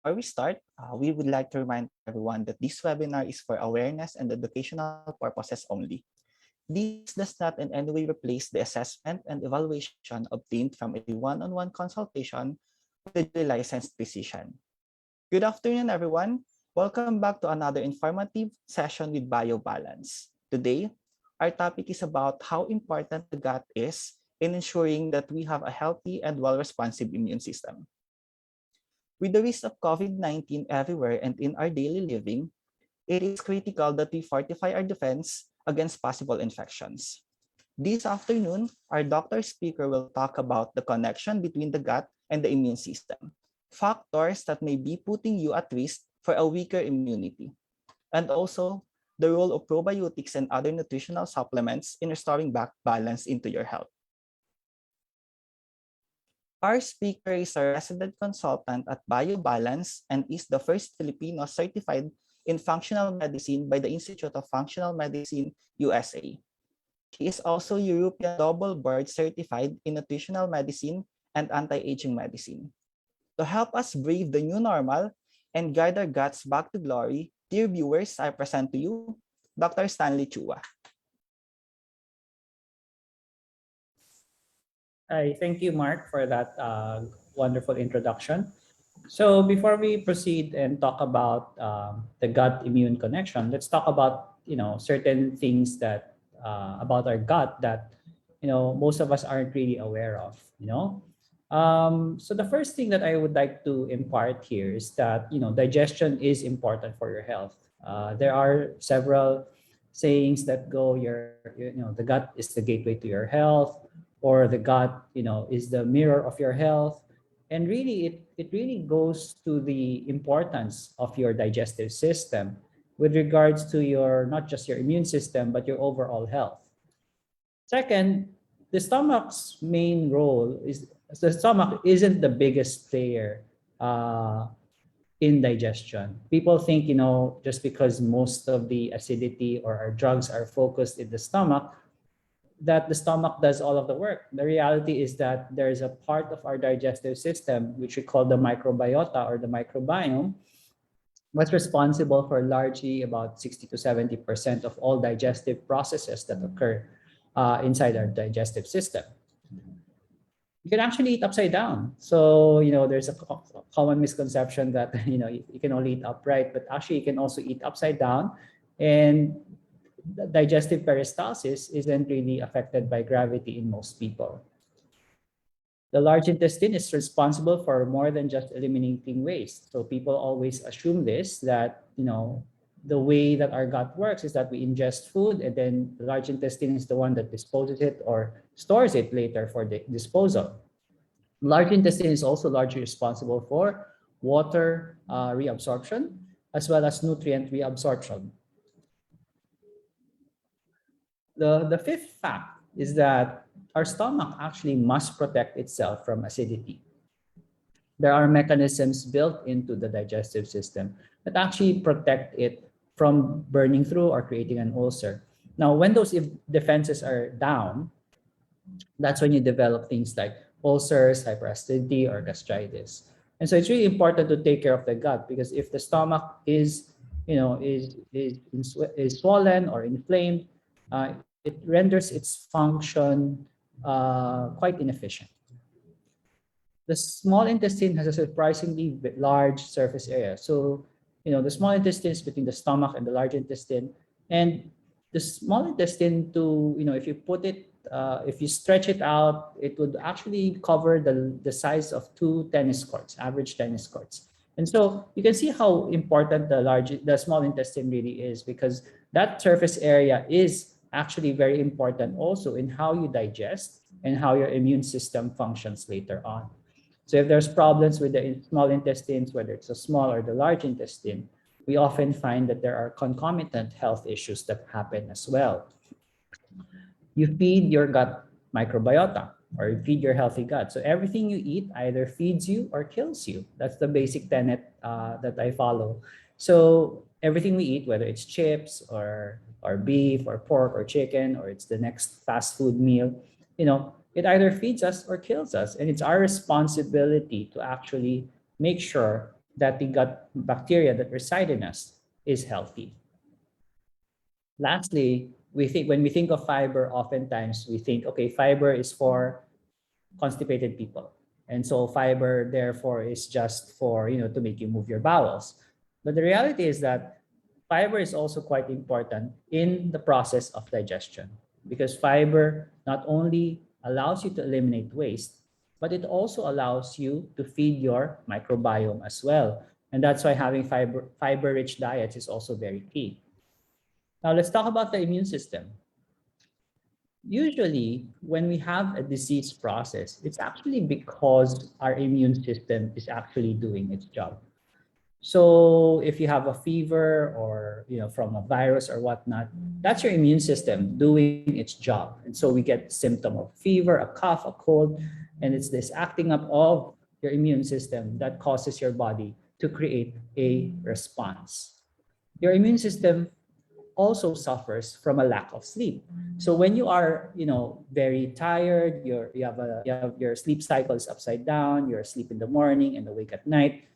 before we start, we would like to remind everyone that this webinar is for awareness and educational purposes only. This does not in any way replace the assessment and evaluation obtained from a one-on-one consultation with a duly licensed physician. Good afternoon, everyone. Welcome back to another informative session with BioBalance. Today, our topic is about how important the gut is in ensuring that we have a healthy and well-responsive immune system. With the risk of COVID-19 everywhere and in our daily living, it is critical that we fortify our defense against possible infections. This afternoon, our doctor speaker will talk about the connection between the gut and the immune system, factors that may be putting you at risk for a weaker immunity, and also the role of probiotics and other nutritional supplements in restoring back balance into your health. Our speaker is a resident consultant at BioBalance and is the first Filipino certified in functional medicine by the Institute of Functional Medicine, USA. He is also European double board certified in nutritional medicine and anti-aging medicine. To help us brave the new normal and guide our guts back to glory, dear viewers, I present to you Dr. Stanley Chua. Hi, thank you, Mark, for that wonderful introduction. So before we proceed and talk about the gut immune connection, let's talk about certain things that about our gut that most of us aren't really aware of. So the first thing that I would like to impart here is that digestion is important for your health. There are several sayings that go the gut is the gateway to your health, or the gut is the mirror of your health. And really it really goes to the importance of your digestive system with regards to your not just your immune system but your overall health. Second, the stomach's main role is the stomach isn't the biggest player in digestion. People think just because most of the acidity or our drugs are focused in the stomach, that the stomach does all of the work. The reality is that there is a part of our digestive system, which we call the microbiota or the microbiome, what's responsible for largely about 60 to 70% of all digestive processes that occur inside our digestive system. You can actually eat upside down. So, there's a common misconception that, you can only eat upright, but actually you can also eat upside down. And the digestive peristalsis isn't really affected by gravity in most people. The large intestine is responsible for more than just eliminating waste. So people always assume this, that, the way that our gut works is that we ingest food and then the large intestine is the one that disposes it or stores it later for the disposal. Large intestine is also largely responsible for water reabsorption as well as nutrient reabsorption. The fifth fact is that our stomach actually must protect itself from acidity. There are mechanisms built into the digestive system that actually protect it from burning through or creating an ulcer. Now, when those defenses are down, that's when you develop things like ulcers, hyperacidity, or gastritis. And so it's really important to take care of the gut, because if the stomach is swollen or inflamed, it renders its function quite inefficient. The small intestine has a surprisingly large surface area. So, the small intestine is between the stomach and the large intestine. And the small intestine, if you put it, if you stretch it out, it would actually cover the size of 2 tennis courts, average tennis courts. And so you can see how important the small intestine really is, because that surface area is actually very important also in how you digest and how your immune system functions later on. So if there's problems with the small intestines, whether it's the small or the large intestine, we often find that there are concomitant health issues that happen as well. You feed your gut microbiota, or you feed your healthy gut. So everything you eat either feeds you or kills you. That's the basic tenet that I follow. So everything we eat, whether it's chips or beef or pork or chicken, or it's the next fast food meal, it either feeds us or kills us. And it's our responsibility to actually make sure that the gut bacteria that reside in us is healthy. Lastly, when we think of fiber, oftentimes we think, okay, fiber is for constipated people. And so fiber therefore is just for, to make you move your bowels. But the reality is that fiber is also quite important in the process of digestion, because fiber not only allows you to eliminate waste, but it also allows you to feed your microbiome as well. And that's why having fiber-rich diets is also very key. Now let's talk about the immune system. Usually, when we have a disease process, it's actually because our immune system is actually doing its job. So if you have a fever or from a virus or whatnot, that's your immune system doing its job. And so we get symptom of fever, a cough, a cold, and it's this acting up of your immune system that causes your body to create a response. Your immune system also suffers from a lack of sleep. So when you are, very tired, you have your sleep cycle is upside down, you're asleep in the morning and awake at night,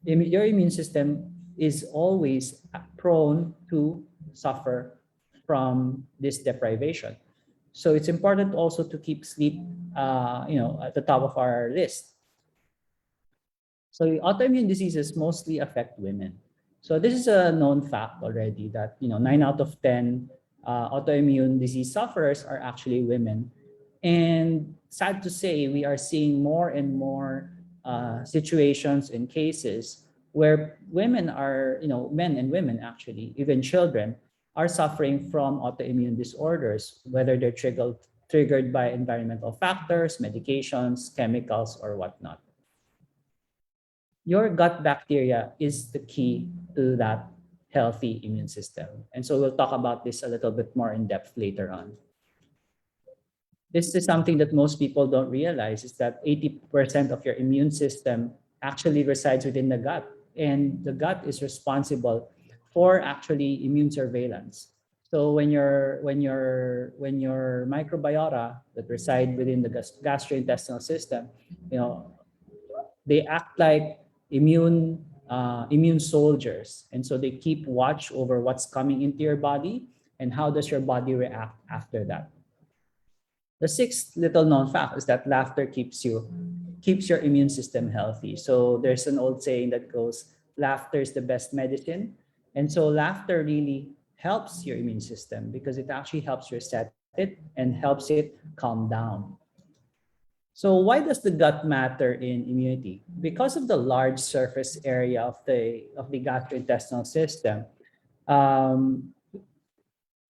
your immune system is always prone to suffer from this deprivation. So it's important also to keep sleep, at the top of our list. So autoimmune diseases mostly affect women. So this is a known fact already that 9 out of 10 autoimmune disease sufferers are actually women. And sad to say, we are seeing more and more situations and cases where women are, men and women actually, even children, are suffering from autoimmune disorders, whether they're triggered by environmental factors, medications, chemicals, or whatnot. Your gut bacteria is the key to that healthy immune system. And so we'll talk about this a little bit more in depth later on. This is something that most people don't realize, is that 80% of your immune system actually resides within the gut. And the gut is responsible for actually immune surveillance. So when your microbiota that reside within the gastrointestinal system, they act like immune soldiers, and so they keep watch over what's coming into your body and how does your body react after that. The sixth little known fact is that laughter keeps your immune system healthy. So there's an old saying that goes, laughter is the best medicine. And so laughter really helps your immune system because it actually helps reset it and helps it calm down. So why does the gut matter in immunity? Because of the large surface area of the gastrointestinal system,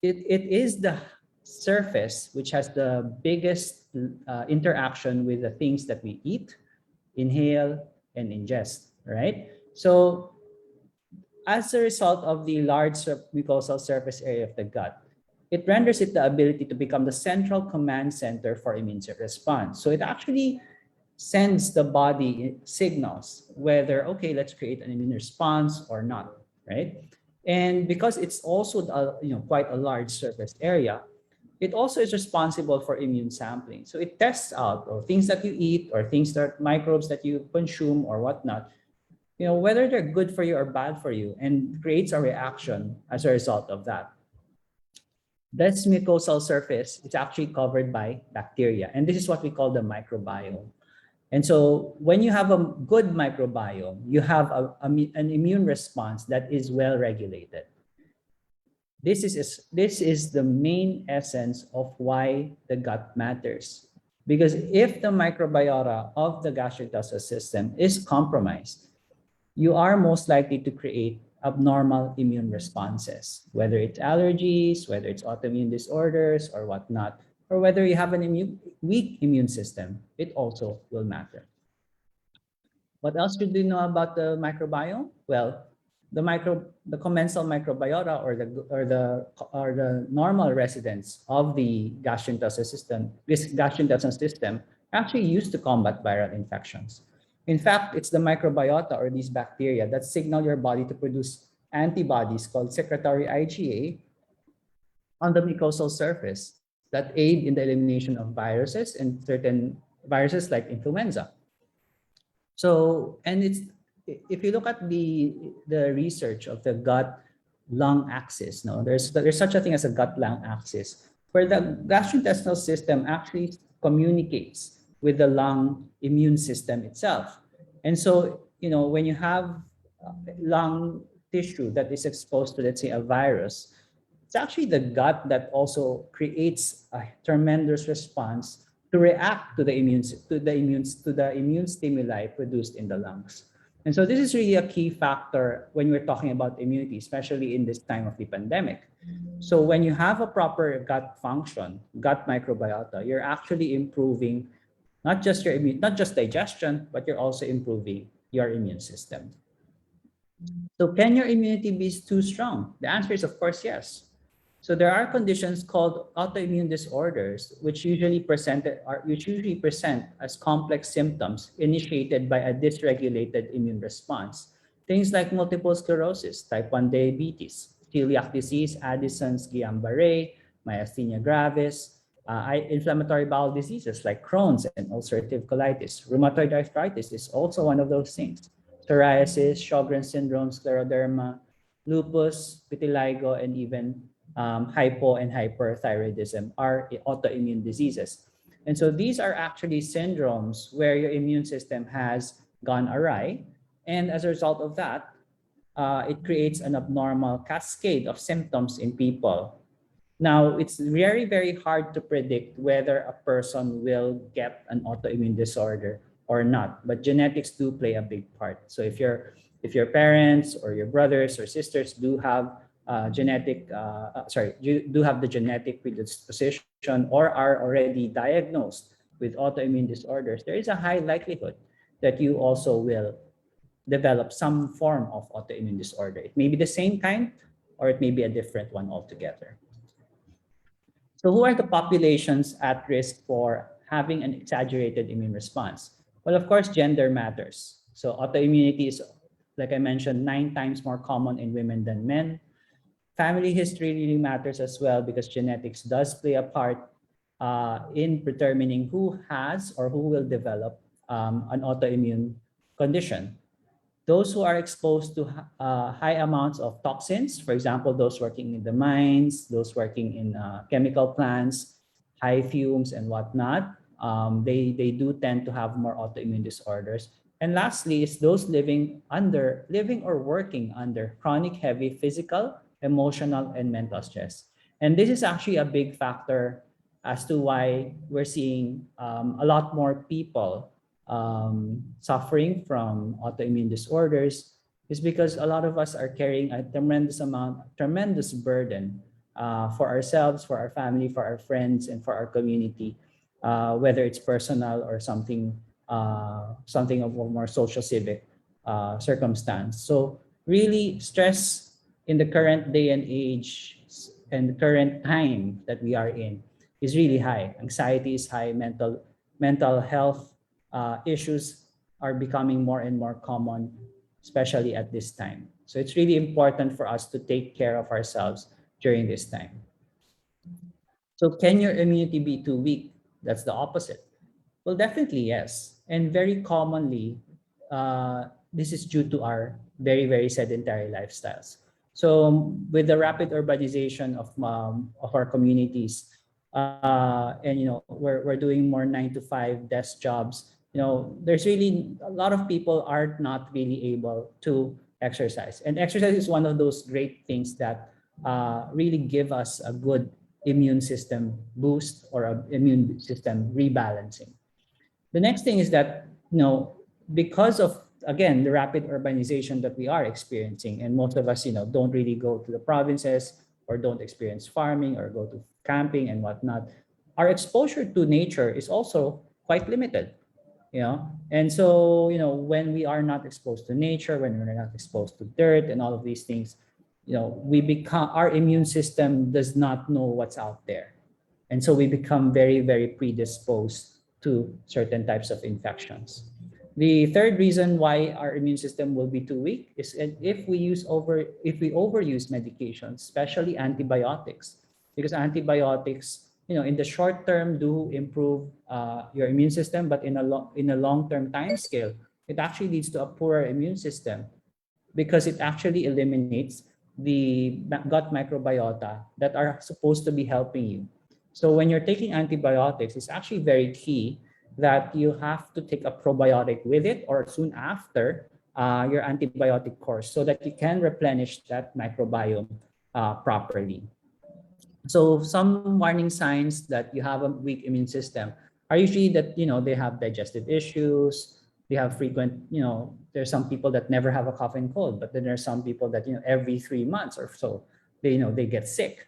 it is the surface which has the biggest interaction with the things that we eat, inhale, and ingest, right? So as a result of the large mucosal surface area of the gut, it renders it the ability to become the central command center for immune response. So it actually sends the body signals whether, okay, let's create an immune response or not, right? And because it's also quite a large surface area, it also is responsible for immune sampling. So it tests out things that you eat or things that microbes that you consume or whatnot, whether they're good for you or bad for you, and creates a reaction as a result of that. This mucosal surface is actually covered by bacteria, and this is what we call the microbiome. And so when you have a good microbiome, you have an immune response that is well regulated. This is the main essence of why the gut matters. Because if the microbiota of the gastrointestinal system is compromised, you are most likely to create abnormal immune responses, whether it's allergies, whether it's autoimmune disorders or whatnot, or whether you have an weak immune system, it also will matter. What else should we know about the microbiome? Well, the commensal microbiota or the normal residents of the gastrointestinal system actually used to combat viral infections. In fact, it's the microbiota or these bacteria that signal your body to produce antibodies called secretory IgA on the mucosal surface that aid in the elimination of viruses and certain viruses like influenza. So, and if you look at the research of the gut lung axis, no, there's such a thing as a gut lung axis, where the gastrointestinal system actually communicates with the lung immune system itself. And so, when you have lung tissue that is exposed to, let's say, a virus, it's actually the gut that also creates a tremendous response to react to the immune stimuli produced in the lungs. And so this is really a key factor when we're talking about immunity, especially in this time of the pandemic. So when you have a proper gut function, gut microbiota, you're actually improving not just digestion, but you're also improving your immune system. So can your immunity be too strong? The answer is of course yes. So there are conditions called autoimmune disorders, which usually present as complex symptoms initiated by a dysregulated immune response. Things like multiple sclerosis, type 1 diabetes, celiac disease, Addison's, Guillain-Barré, myasthenia gravis, inflammatory bowel diseases like Crohn's and ulcerative colitis. Rheumatoid arthritis is also one of those things. Psoriasis, Sjogren's syndrome, scleroderma, lupus, vitiligo, and even hypo and hyperthyroidism are autoimmune diseases. And so these are actually syndromes where your immune system has gone awry. And as a result of that, it creates an abnormal cascade of symptoms in people. Now, it's very, very hard to predict whether a person will get an autoimmune disorder or not, but genetics do play a big part. So if your parents or your brothers or sisters do have do have the genetic predisposition or are already diagnosed with autoimmune disorders, there is a high likelihood that you also will develop some form of autoimmune disorder. It may be the same kind or it may be a different one altogether. So who are the populations at risk for having an exaggerated immune response? Well, of course, gender matters. So autoimmunity is, like I mentioned, 9 times more common in women than men. Family history really matters as well because genetics does play a part in determining who has or who will develop an autoimmune condition. Those who are exposed to high amounts of toxins, for example, those working in the mines, those working in chemical plants, high fumes and whatnot, they do tend to have more autoimmune disorders. And lastly is those living or working under chronic heavy physical, emotional, and mental stress. And this is actually a big factor as to why we're seeing a lot more people suffering from autoimmune disorders is because a lot of us are carrying a tremendous burden for ourselves, for our family, for our friends, and for our community, whether it's personal or something of a more social civic circumstance. So really stress in the current day and age and the current time that we are in is really high. Anxiety is high, mental health issues are becoming more and more common, especially at this time. So it's really important for us to take care of ourselves during this time. So can your immunity be too weak? That's the opposite. Well, definitely yes. And very commonly, this is due to our very, very sedentary lifestyles. So with the rapid urbanization of our communities, and we're doing more 9-to-5 desk jobs, there's really a lot of people are not really able to exercise. And exercise is one of those great things that really give us a good immune system boost or an immune system rebalancing. The next thing is that, because of, again, the rapid urbanization that we are experiencing, and most of us, don't really go to the provinces or don't experience farming or go to camping and whatnot, our exposure to nature is also quite limited. And so, when we are not exposed to nature, when we're not exposed to dirt and all of these things, our immune system does not know what's out there. And so we become very, very predisposed to certain types of infections. The third reason why our immune system will be too weak is if we overuse medications, especially antibiotics, because antibiotics, in the short term do improve your immune system, but in a long-term time scale, it actually leads to a poorer immune system because it actually eliminates the gut microbiota that are supposed to be helping you. So when you're taking antibiotics, it's actually very key that you have to take a probiotic with it or soon after your antibiotic course so that you can replenish that microbiome properly. So some warning signs that you have a weak immune system are usually that they have digestive issues, they have frequent, there's some people that never have a cough and cold, but then there's some people that every 3 months or so they get sick.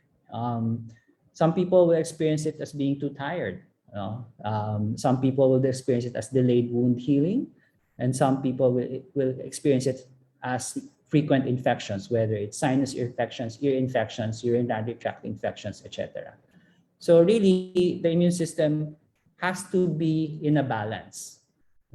Some people will experience it as being too tired. Some people will experience it as delayed wound healing, and some people will experience it as frequent infections, whether it's sinus infections, ear infections, urinary tract infections, etc. So really, the immune system has to be in a balance.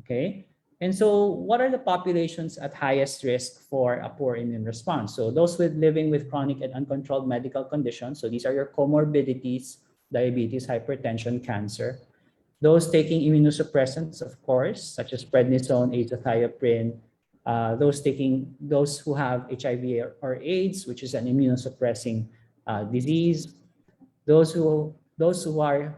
Okay. And so what are the populations at highest risk for a poor immune response? So those living with chronic and uncontrolled medical conditions. So these are your comorbidities: diabetes, hypertension, cancer. Those taking immunosuppressants, of course, such as prednisone, azathioprine. Those who have HIV or AIDS, which is an immunosuppressing disease. Those who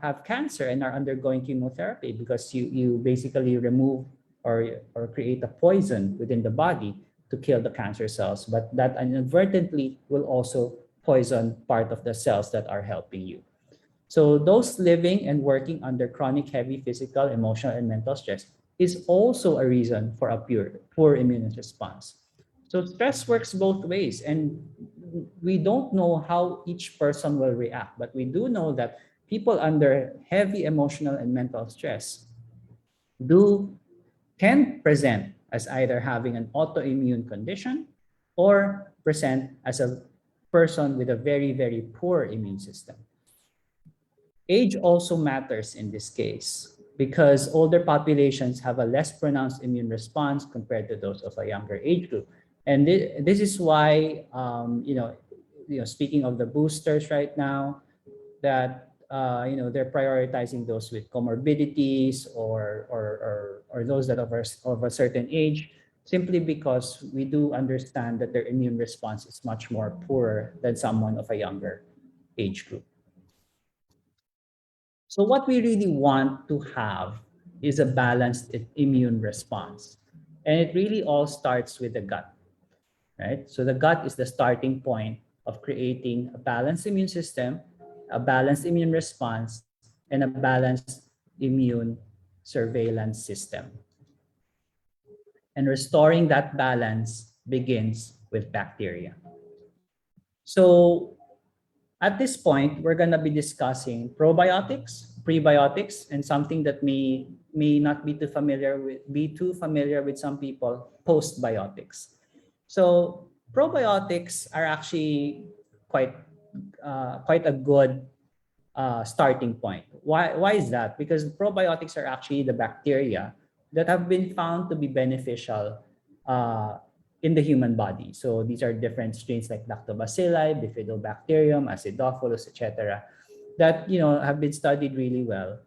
have cancer and are undergoing chemotherapy, because you basically remove or create a poison within the body to kill the cancer cells, but that inadvertently will also poison part of the cells that are helping you. So those living and working under chronic heavy physical, emotional, and mental stress is also a reason for a poor immune response. So stress works both ways, and we don't know how each person will react, but we do know that people under heavy emotional and mental stress do can present as either having an autoimmune condition or present as a person with a very, very poor immune system. Age also matters in this case because older populations have a less pronounced immune response compared to those of a younger age group. And this is why, speaking of the boosters right now, that they're prioritizing those with comorbidities or those that are of a certain age, simply because we do understand that their immune response is much more poorer than someone of a younger age group. So what we really want to have is a balanced immune response. And it really all starts with the gut, right? So the gut is the starting point of creating a balanced immune system, a balanced immune response, and a balanced immune surveillance system. And restoring that balance begins with bacteria. So at this point, we're going to be discussing probiotics, prebiotics, and something that may not be too familiar with some people: postbiotics. So probiotics are actually quite a good starting point. Why is that? Because probiotics are actually the bacteria that have been found to be beneficial in the human body. So these are different strains like lactobacilli, bifidobacterium, acidophilus, etc., that have been studied really well.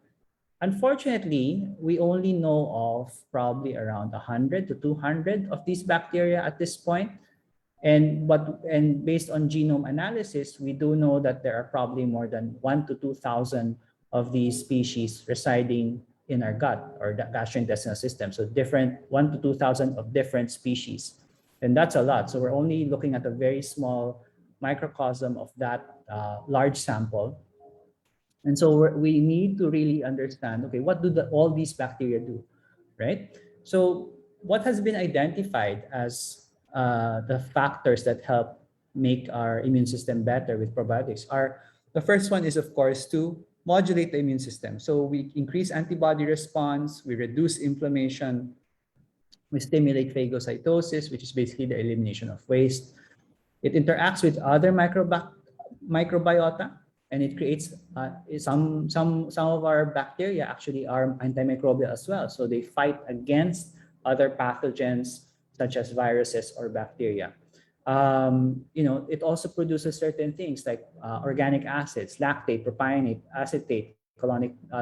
Unfortunately, we only know of probably around 100 to 200 of these bacteria at this point. And based on genome analysis, we do know that there are probably more than 1 to 2,000 of these species residing in our gut or the gastrointestinal system. So different 1 to 2,000 of different species. And that's a lot. So we're only looking at a very small microcosm of that large sample. And so we need to really understand, okay, what do all these bacteria do, right? So what has been identified as the factors that help make our immune system better with probiotics are: the first one is, of course, to modulate the immune system. So we increase antibody response, we reduce inflammation, we stimulate phagocytosis, which is basically the elimination of waste. It interacts with other microbiota, and it creates some of our bacteria actually are antimicrobial as well. So they fight against other pathogens such as viruses or bacteria. It also produces certain things like organic acids, lactate, propionate, acetate,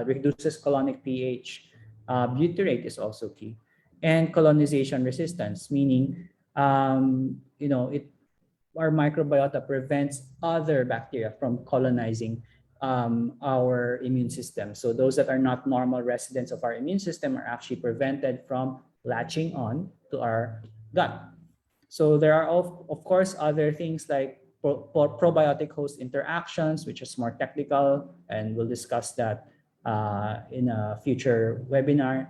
reduces colonic pH. Butyrate is also key. and colonization resistance, meaning our microbiota prevents other bacteria from colonizing our immune system. So those that are not normal residents of our immune system are actually prevented from latching on to our gut. So there are, of course, other things like probiotic host interactions, which is more technical, and we'll discuss that in a future webinar.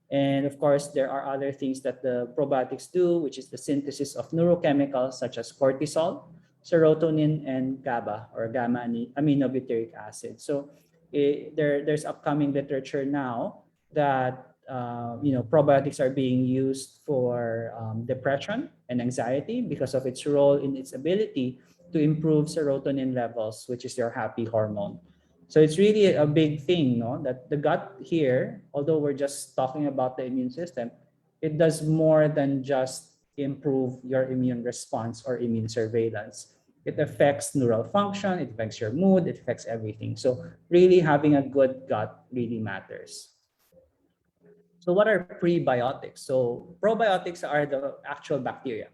And of course, there are other things that the probiotics do, which is the synthesis of neurochemicals such as cortisol, serotonin, and GABA or gamma aminobutyric acid. So there's upcoming literature now that probiotics are being used for depression and anxiety because of its role in its ability to improve serotonin levels, which is your happy hormone. So it's really a big thing, no? That the gut here, although we're just talking about the immune system, it does more than just improve your immune response or immune surveillance. It affects neural function, it affects your mood, it affects everything. So really having a good gut really matters. So what are prebiotics? So probiotics are the actual bacteria.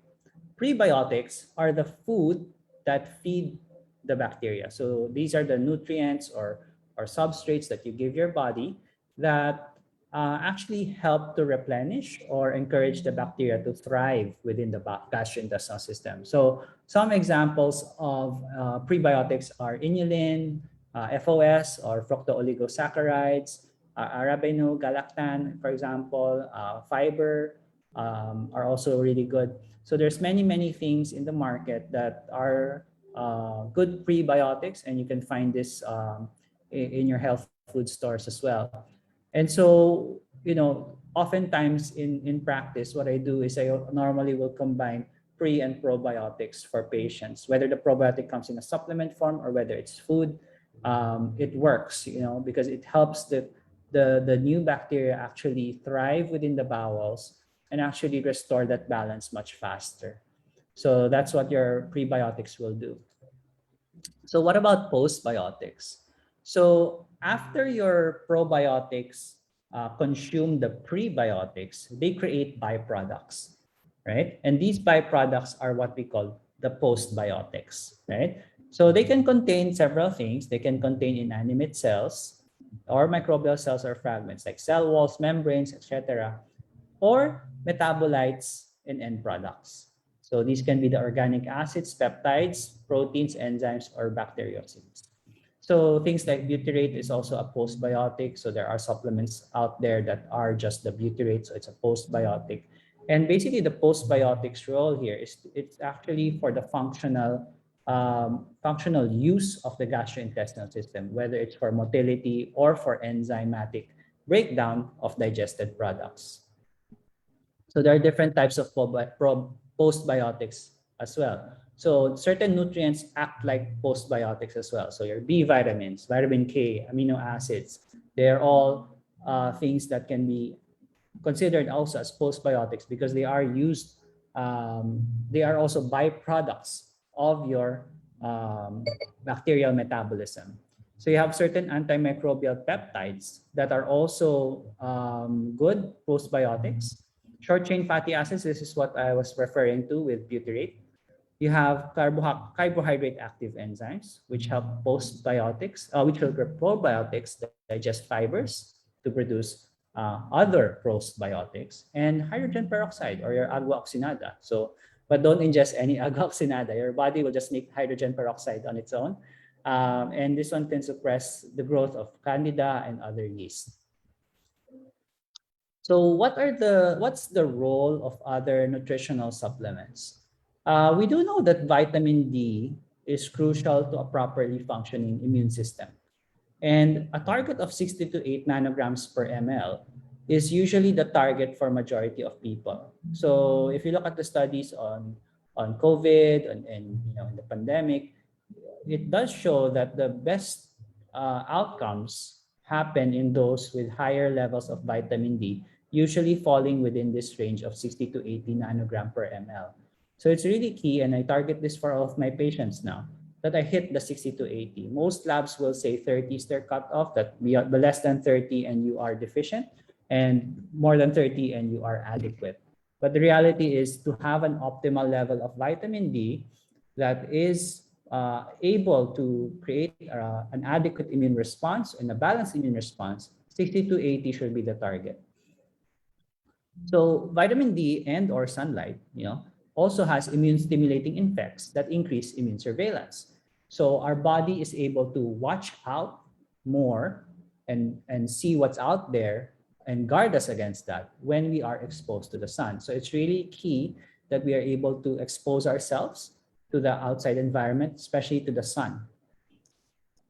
Prebiotics are the food that feed the bacteria. So these are the nutrients or substrates that you give your body that actually help to replenish or encourage the bacteria to thrive within the gastrointestinal system. So some examples of prebiotics are inulin, FOS or fructooligosaccharides, arabinogalactan, for example, fiber are also really good. So there's many things in the market that are good prebiotics, and you can find this in your health food stores as well. And so, oftentimes in practice, what I do is I normally will combine pre and probiotics for patients, whether the probiotic comes in a supplement form or whether it's food. It works, because it helps the new bacteria actually thrive within the bowels and actually restore that balance much faster. So that's what your prebiotics will do. So what about postbiotics? So after your probiotics consume the prebiotics, they create byproducts, right? And these byproducts are what we call the postbiotics, right? So they can contain several things. They can contain inanimate cells or microbial cells or fragments like cell walls, membranes, etc., or metabolites and end products. So these can be the organic acids, peptides, proteins, enzymes, or bacteriocides. So things like butyrate is also a postbiotic. So there are supplements out there that are just the butyrate, so it's a postbiotic. And basically the postbiotics role here is it's actually for the functional use of the gastrointestinal system, whether it's for motility or for enzymatic breakdown of digested products. So there are different types of postbiotics as well. So certain nutrients act like postbiotics as well. So your B vitamins, vitamin K, amino acids, they're all things that can be considered also as postbiotics because they are used, they are also byproducts of your bacterial metabolism. So you have certain antimicrobial peptides that are also good postbiotics. Short chain fatty acids, this is what I was referring to with butyrate. You have carbohydrate active enzymes, which help postbiotics, which help probiotics digest fibers to produce other postbiotics, and hydrogen peroxide or your agua oxinada. So, but don't ingest any agua oxinada. Your body will just make hydrogen peroxide on its own. And this one can suppress the growth of candida and other yeast. So what's the role of other nutritional supplements? We do know that vitamin D is crucial to a properly functioning immune system. And a target of 60 to 8 nanograms per ml is usually the target for majority of people. So if you look at the studies on COVID and in the pandemic, it does show that the best outcomes happen in those with higher levels of vitamin D, usually falling within this range of 60 to 80 nanogram per ml. So it's really key, and I target this for all of my patients now, that I hit the 60 to 80. Most labs will say 30 is their cutoff, that we are less than 30 and you are deficient. and more than 30 and you are adequate. But the reality is to have an optimal level of vitamin D that is able to create an adequate immune response and a balanced immune response, 60 to 80 should be the target. So vitamin D and or sunlight, also has immune stimulating effects that increase immune surveillance. So our body is able to watch out more and see what's out there and guard us against that when we are exposed to the sun. So it's really key that we are able to expose ourselves to the outside environment, especially to the sun.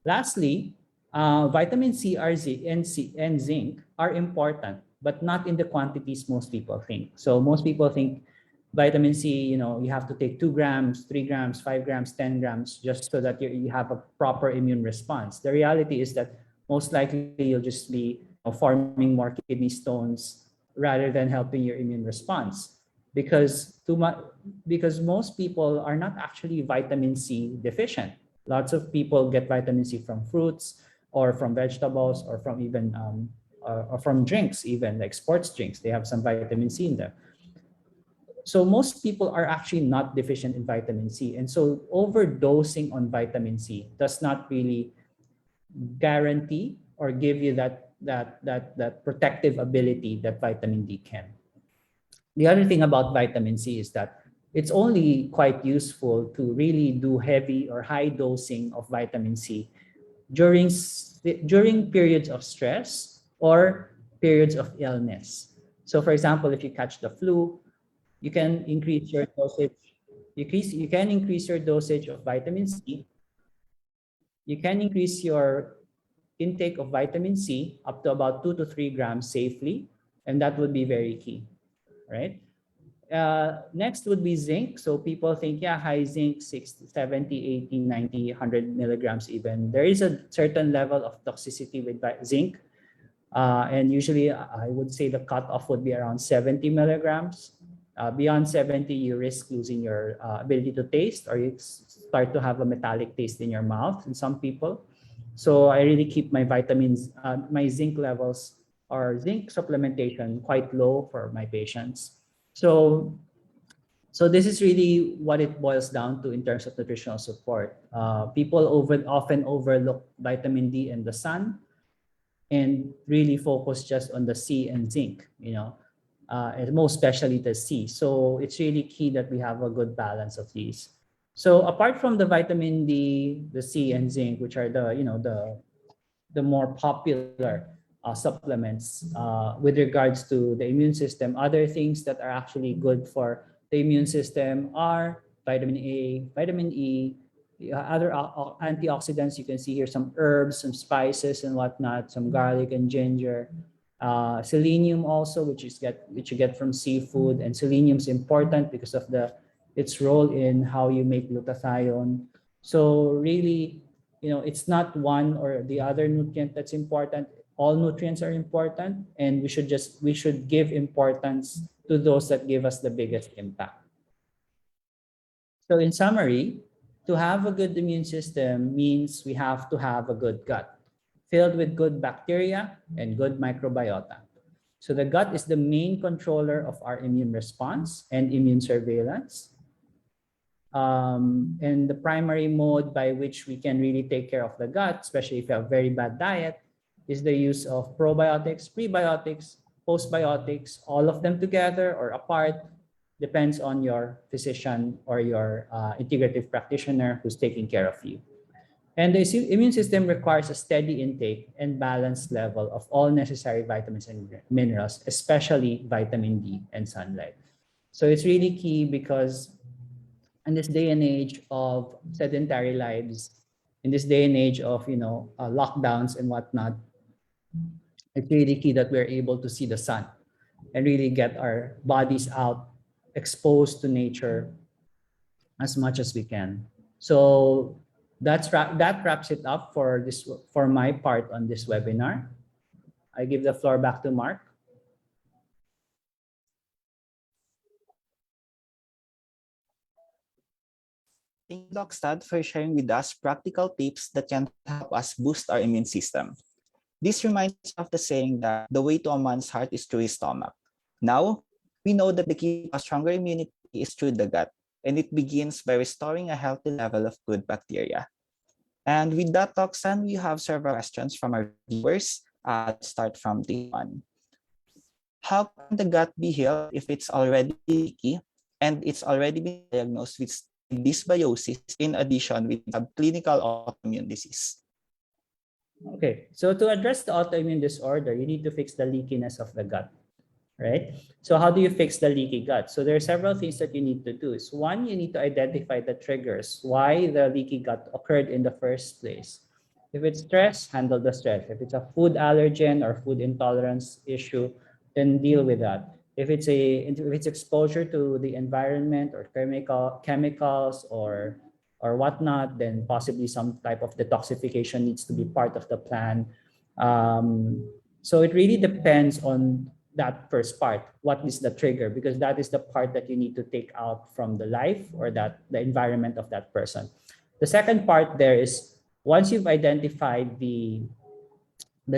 Lastly, vitamin C, and zinc are important, but not in the quantities most people think. So most people think vitamin C, you have to take 2 grams, 3 grams, 5 grams, 10 grams, just so that you have a proper immune response. The reality is that most likely you'll just be forming more kidney stones rather than helping your immune response. Because most people are not actually vitamin C deficient. Lots of people get vitamin C from fruits or from vegetables or from even or from drinks, even like sports drinks. They have some vitamin C in them. So most people are actually not deficient in vitamin C. And so overdosing on vitamin C does not really guarantee or give you that protective ability that vitamin D can. The other thing about vitamin C is that it's only quite useful to really do heavy or high dosing of vitamin C during periods of stress or periods of illness. So for example, if you catch the flu, you can increase your dosage. You can increase your dosage of vitamin C. You can increase your intake of vitamin C up to about 2 to 3 grams safely, and that would be very key, right? Next would be zinc. So people think, yeah, high zinc, 60, 70, 80, 90, 100 milligrams even. There is a certain level of toxicity with zinc. And usually I would say the cutoff would be around 70 milligrams. Beyond 70, you risk losing your ability to taste, or you start to have a metallic taste in your mouth in some people. So I really keep my vitamins, my zinc levels or zinc supplementation quite low for my patients. So this is really what it boils down to in terms of nutritional support. People often overlook vitamin D and the sun and really focus just on the C and zinc, and most especially the C. So it's really key that we have a good balance of these. So apart from the vitamin D, the C and zinc, which are the more popular supplements with regards to the immune system, other things that are actually good for the immune system are vitamin A, vitamin E, other antioxidants. You can see here some herbs, some spices and whatnot, some garlic and ginger. Selenium also, which you get from seafood, and selenium is important because of its role in how you make glutathione. So really, it's not one or the other nutrient that's important. All nutrients are important, and we should give importance to those that give us the biggest impact. So in summary, to have a good immune system means we have to have a good gut filled with good bacteria and good microbiota. So the gut is the main controller of our immune response and immune surveillance. And the primary mode by which we can really take care of the gut, especially if you have a very bad diet, is the use of probiotics, prebiotics, postbiotics, all of them together or apart, depends on your physician or your integrative practitioner who's taking care of you. And the immune system requires a steady intake and balanced level of all necessary vitamins and minerals, especially vitamin D and sunlight. So it's really key because in this day and age of sedentary lives, in this day and age of lockdowns and whatnot, it's really key that we're able to see the sun and really get our bodies out, exposed to nature as much as we can. So that wraps it up for my part on this webinar. I give the floor back to Mark. Thank you, Doc Stad, for sharing with us practical tips that can help us boost our immune system. This reminds us of the saying that the way to a man's heart is through his stomach. Now, we know that the key to a stronger immunity is through the gut, and it begins by restoring a healthy level of good bacteria. And with that, Toxan, we have several questions from our viewers. Let's start from this one. How can the gut be healed if it's already leaky and it's already been diagnosed with dysbiosis in addition with subclinical autoimmune disease? Okay, so to address the autoimmune disorder, you need to fix the leakiness of the gut, right? So how do you fix the leaky gut? So there are several things that you need to do. So one, you need to identify the triggers, why the leaky gut occurred in the first place. If it's stress, handle the stress. If it's a food allergen or food intolerance issue, then deal with that. If it's exposure to the environment or chemicals or whatnot, then possibly some type of detoxification needs to be part of the plan. So it really depends on that first part. What is the trigger? Because that is the part that you need to take out from the life or that the environment of that person. The second part there is once you've identified the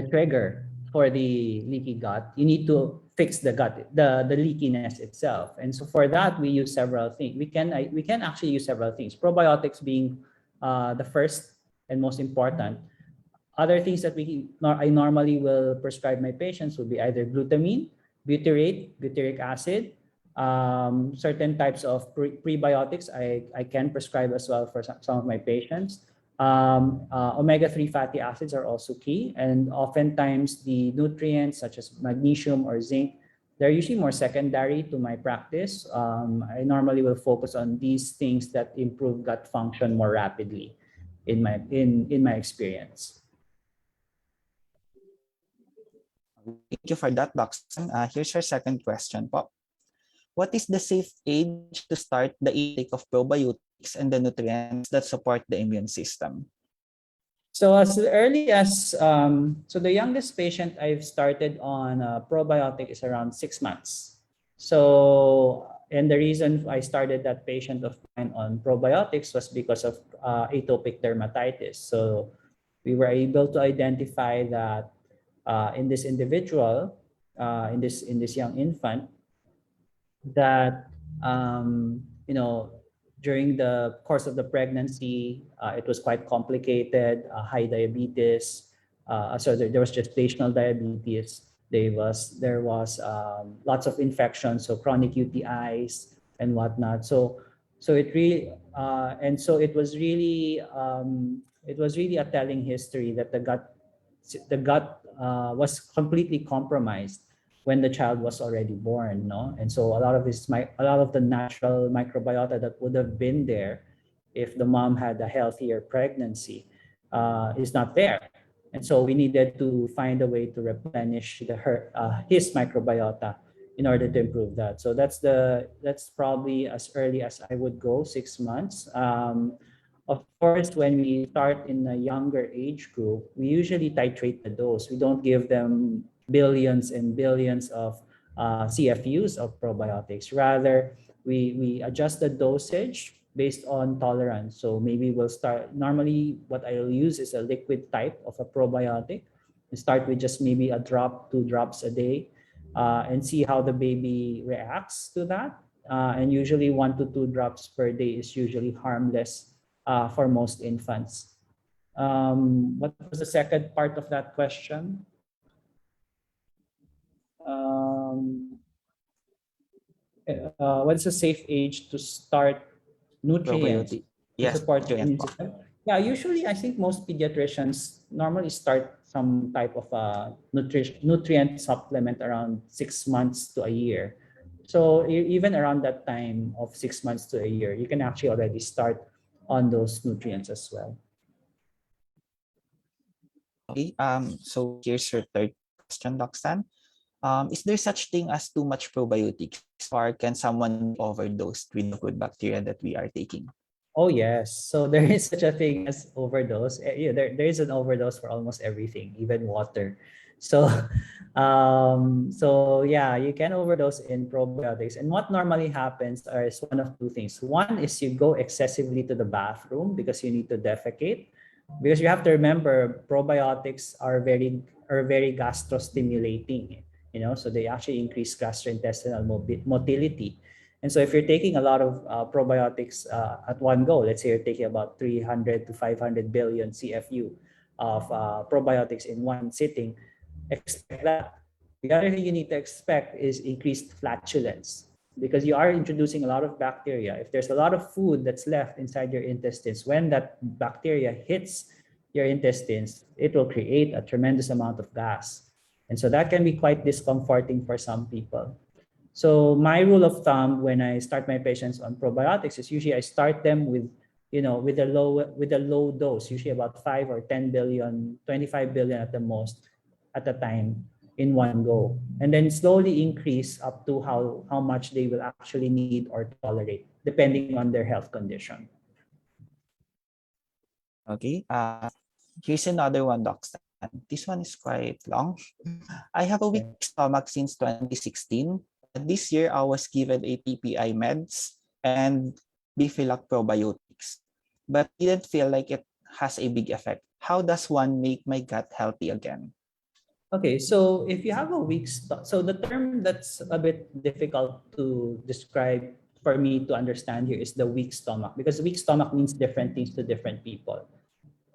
trigger for the leaky gut, you need to fix the gut, the leakiness itself. And so for that, we use several things. We can actually use several things. Probiotics being the first and most important. Other things that I normally will prescribe my patients would be either glutamine, butyrate, butyric acid, certain types of prebiotics I can prescribe as well for some of my patients. Omega-3 fatty acids are also key, and oftentimes the nutrients such as magnesium or zinc, they're usually more secondary to my practice. I normally will focus on these things that improve gut function more rapidly in my experience. Thank you for that, Doxan. Here's our second question, po. What is the safe age to start the intake of probiotics and the nutrients that support the immune system? So as early as, so the youngest patient I've started on probiotic is around 6 months. So, and the reason I started that patient of mine on probiotics was because of atopic dermatitis. So we were able to identify that in this individual, in this young infant, that during the course of the pregnancy, it was quite complicated. High diabetes, so there was gestational diabetes. There was lots of infections, so chronic UTIs and whatnot. So it really and so it was really a telling history that the gut was completely compromised when the child was already born, no? And so a lot of the natural microbiota that would have been there if the mom had a healthier pregnancy is not there. And so we needed to find a way to replenish his microbiota in order to improve that. So that's probably as early as I would go, 6 months. Of course, when we start in a younger age group, we usually titrate the dose. We don't give them billions and billions of CFUs of probiotics. Rather, we adjust the dosage based on tolerance. So maybe we'll start, normally what I'll use is a liquid type of a probiotic. We start with just maybe a drop, 2 drops a day, and see how the baby reacts to that. And usually 1 to 2 drops per day is usually harmless for most infants. What was the second part of that question? What's a safe age to start nutrients to support the immune system? Yeah, usually I think most pediatricians normally start some type of nutrient supplement around 6 months to a year. So even around that time of 6 months to a year, you can actually already start on those nutrients as well. Okay, so here's your third question, Doxan. Is there such thing as too much probiotics, or can someone overdose with the good bacteria that we are taking? Oh yes, so there is such a thing as overdose. Yeah, there is an overdose for almost everything, even water. So, so yeah, you can overdose in probiotics. And what normally happens is one of two things. One is you go excessively to the bathroom because you need to defecate. because you have to remember probiotics are very gastro-stimulating, so they actually increase gastrointestinal motility. And so if you're taking a lot of probiotics at one go, let's say you're taking about 300 to 500 billion CFU of probiotics in one sitting, expect that. The other thing you need to expect is increased flatulence, because you are introducing a lot of bacteria. If there's a lot of food that's left inside your intestines, when that bacteria hits your intestines, it will create a tremendous amount of gas. And so that can be quite discomforting for some people. So my rule of thumb when I start my patients on probiotics is usually I start them with, with a low dose, usually about 5 or 10 billion, 25 billion at the most at a time in one go, and then slowly increase up to how much they will actually need or tolerate, depending on their health condition. Okay. Here's another one, Doc Stan. This one is quite long. I have a weak stomach since 2016. This year, I was given a PPI meds and Bifilac probiotics, but didn't feel like it has a big effect. How does one make my gut healthy again? Okay, so if you have a weak stomach, so the term that's a bit difficult to describe for me to understand here is the weak stomach, because weak stomach means different things to different people.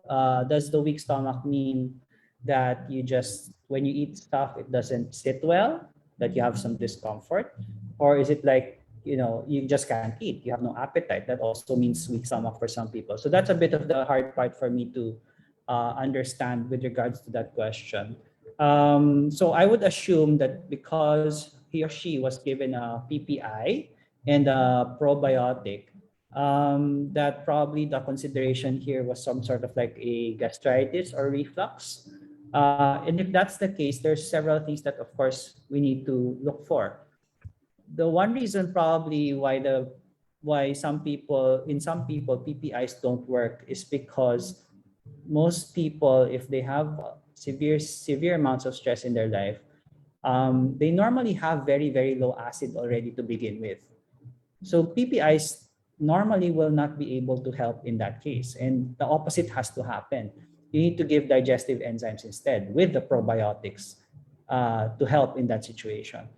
Does the weak stomach mean that you just, when you eat stuff, it doesn't sit well, that you have some discomfort? Or is it like, you just can't eat, you have no appetite? That also means weak stomach for some people. So that's a bit of the hard part for me to understand with regards to that question. So I would assume that because he or she was given a PPI and a probiotic, that probably the consideration here was some sort of like a gastritis or reflux. And if that's the case, there's several things that, of course, we need to look for. The one reason probably why some people PPIs don't work is because most people, if they have severe amounts of stress in their life, they normally have very, very low acid already to begin with. So PPIs normally will not be able to help in that case. And the opposite has to happen. You need to give digestive enzymes instead with the probiotics to help in that situation.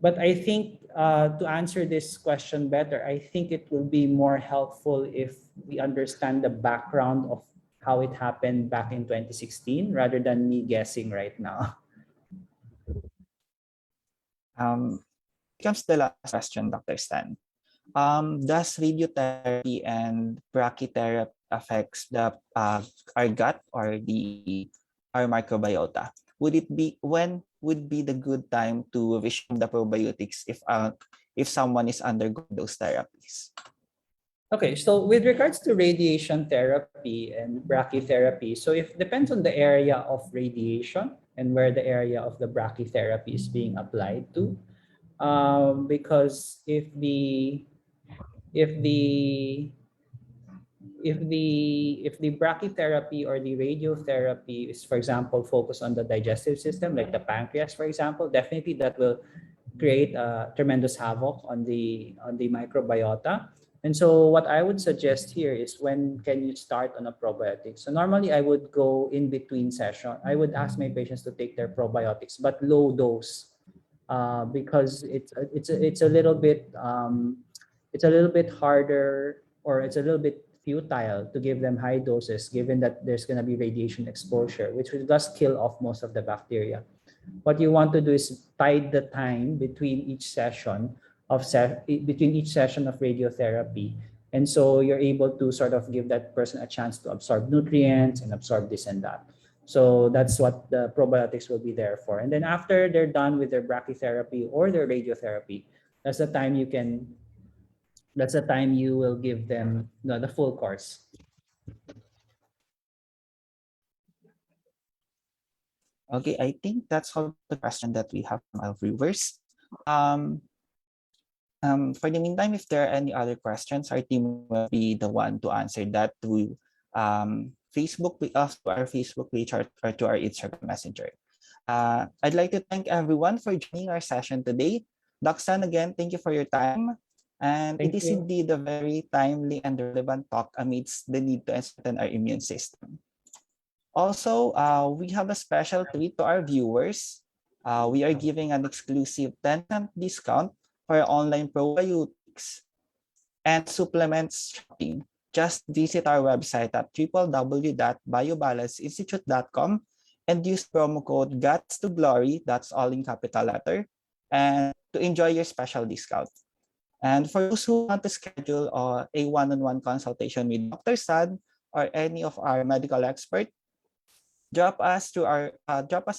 But I think to answer this question better, I think it will be more helpful if we understand the background of how it happened back in 2016 rather than me guessing right now. Comes the last question, Dr. Stan. Does radiotherapy and brachytherapy affects our gut or our microbiota? When would be the good time to resume the probiotics if someone is undergoing those therapies? Okay, so with regards to radiation therapy and brachytherapy, so it depends on the area of radiation and where the area of the brachytherapy is being applied to. Because if the brachytherapy or the radiotherapy is, for example, focused on the digestive system, like the pancreas, for example, definitely that will create a tremendous havoc on the microbiota. And so what I would suggest here is, when can you start on a probiotic? So normally I would go in between session. I would ask my patients to take their probiotics, but low dose, because it's a little bit harder, or it's a little bit futile to give them high doses, given that there's going to be radiation exposure, which does kill off most of the bacteria. What you want to do is tide the time between each session of radiotherapy, and so you're able to sort of give that person a chance to absorb nutrients and absorb this and that. So that's what the probiotics will be there for. And then after they're done with their brachytherapy or their radiotherapy, that's the time you will give them the full course. Okay, I think that's all the question that we have from our viewers. For the meantime, if there are any other questions, our team will be the one to answer that through Facebook, to our Facebook page, or to our Instagram Messenger. I'd like to thank everyone for joining our session today. Doc-san, again, thank you for your time. And Thank it is you. indeed a very timely and relevant talk amidst the need to strengthen our immune system. Also, we have a special treat to our viewers. We are giving an exclusive 10% discount for online probiotics and supplements shopping. Just visit our website at www.biobalanceinstitute.com and use promo code GUTS to Glory, that's all in capital letter, and to enjoy your special discount. And for those who want to schedule a one-on-one consultation with Dr. Sad or any of our medical experts, drop us a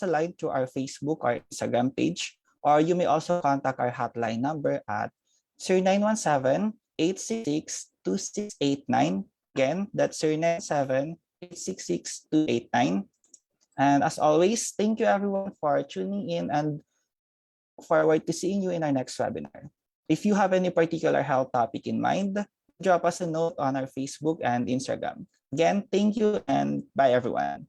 line to our Facebook or Instagram page, or you may also contact our hotline number at 0917-866-2689. Again, that's 0917-866-2689. And as always, thank you everyone for tuning in, and we look forward to seeing you in our next webinar. If you have any particular health topic in mind, drop us a note on our Facebook and Instagram. Again, thank you and bye everyone.